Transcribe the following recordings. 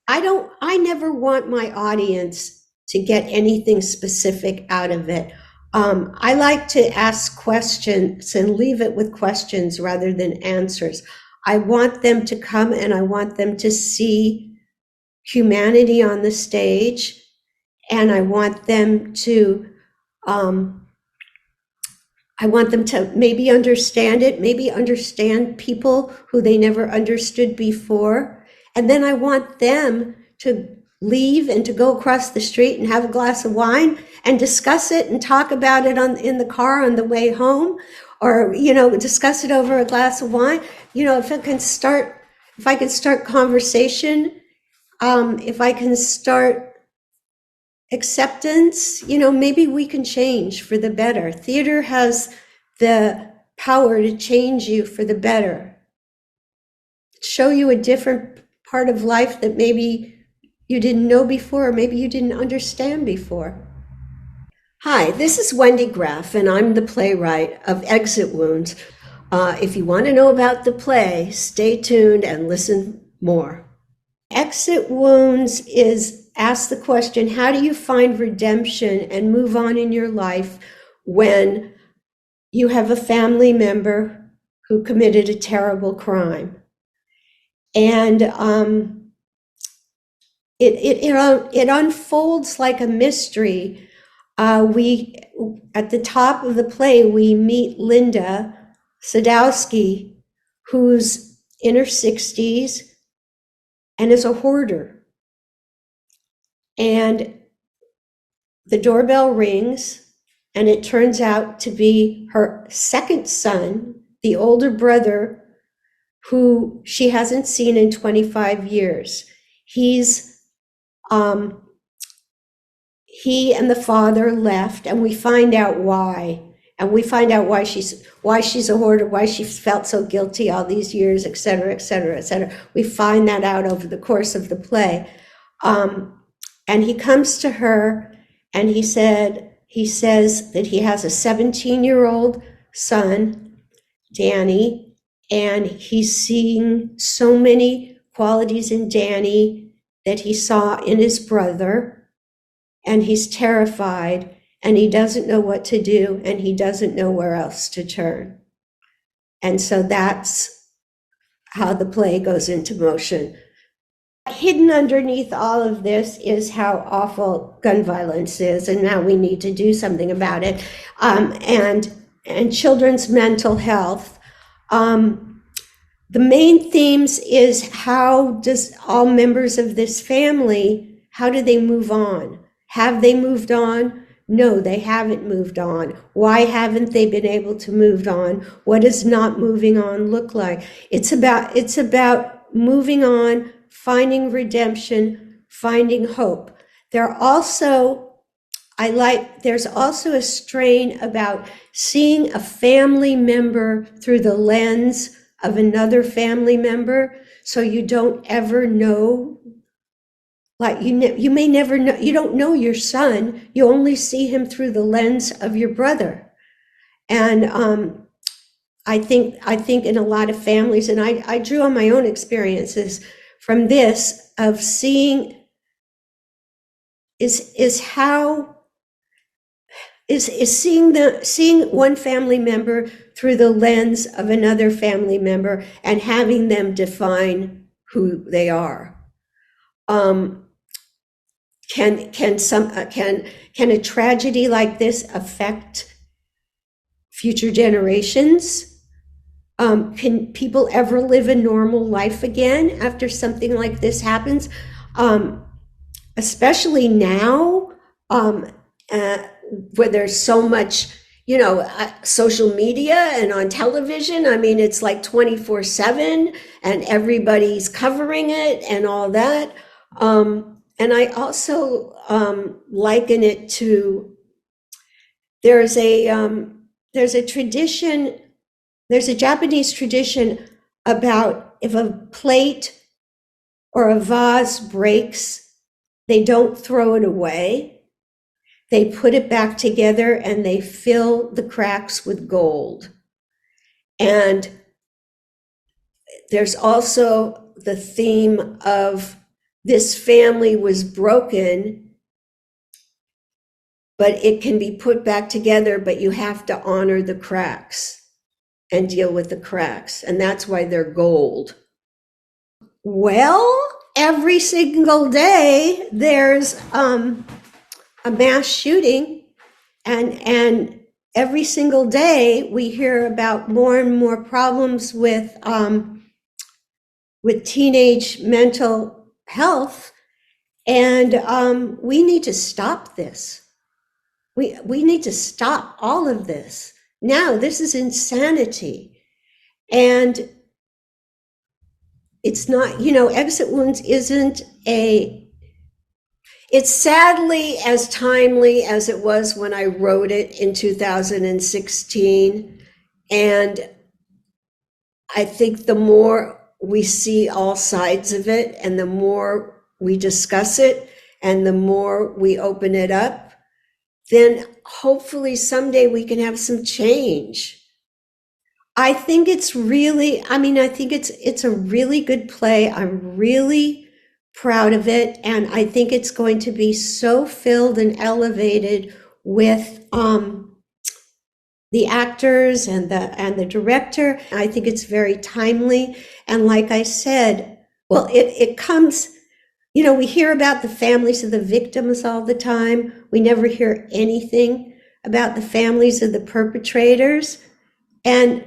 I never want my audience to get anything specific out of it. I like to ask questions and leave it with questions rather than answers. I want them to come and I want them to see humanity on the stage, and um, I want them to maybe understand it, maybe understand people who they never understood before. And then I want them to leave and to go across the street and have a glass of wine and discuss it and talk about it in the car on the way home, or, discuss it over a glass of wine. If I can start conversation, if I can start acceptance, maybe we can change for the better. Theater has the power to change you for the better, show you a different part of life that maybe you didn't know before, or maybe you didn't understand before. Hi, this is Wendy Graf, and I'm the playwright of Exit Wounds. If you want to know about the play, stay tuned and listen more. Exit Wounds is ask the question, how do you find redemption and move on in your life when you have a family member who committed a terrible crime? And it unfolds like a mystery. We, at the top of the play, we meet Linda Sadowski, who's in her 60s and is a hoarder. And the doorbell rings, and it turns out to be her second son, the older brother, who she hasn't seen in 25 years. He and the father left, and we find out why. And we find out why she's a hoarder, why she felt so guilty all these years, et cetera, et cetera, et cetera. We find that out over the course of the play. And he comes to her, and he says that he has a 17-year-old son, Danny, and he's seeing so many qualities in Danny that he saw in his brother, and he's terrified, and he doesn't know what to do, and he doesn't know where else to turn. And so that's how the play goes into motion. Hidden underneath all of this is how awful gun violence is, and now we need to do something about it, and children's mental health. The main themes is, how does all members of this family, how do they move on? Have they moved on? No, they haven't moved on. Why haven't they been able to move on? What does not moving on look like? It's about moving on, finding redemption, finding hope. There's also a strain about seeing a family member through the lens of another family member, so you don't ever know. Like you may never know, you don't know your son, you only see him through the lens of your brother. And I think in a lot of families, and I drew on my own experiences from this, of seeing seeing one family member through the lens of another family member and having them define who they are. Can a tragedy like this affect future generations? Can people ever live a normal life again after something like this happens? Especially now, where there's so much, social media and on television. I mean, it's like 24/7, and everybody's covering it and all that. And I also liken it to, there's a tradition, there's a Japanese tradition about, if a plate or a vase breaks, they don't throw it away. They put it back together and they fill the cracks with gold. And there's also the theme of this family was broken, but it can be put back together, but you have to honor the cracks and deal with the cracks. And that's why they're gold. Well, every single day there's a mass shooting, and every single day we hear about more and more problems with teenage mental health, and we need to stop this. We need to stop all of this. Now, this is insanity. And it's not, exit wounds isn't it's sadly as timely as it was when I wrote it in 2016. And I think the more we see all sides of it, and the more we discuss it, and the more we open it up, then hopefully someday we can have some change. I think it's really, I think it's a really good play. I'm really proud of it. And I think it's going to be so filled and elevated with the actors and the director. I think it's very timely. And like I said, well, it comes, we hear about the families of the victims all the time. We never hear anything about the families of the perpetrators. And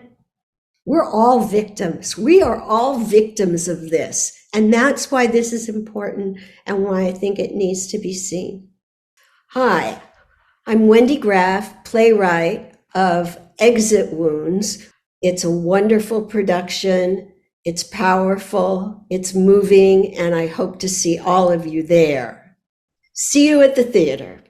we're all victims. We are all victims of this. And that's why this is important and why I think it needs to be seen. Hi, I'm Wendy Graf, playwright of Exit Wounds. It's a wonderful production. It's powerful, it's moving, and I hope to see all of you there. See you at the theater.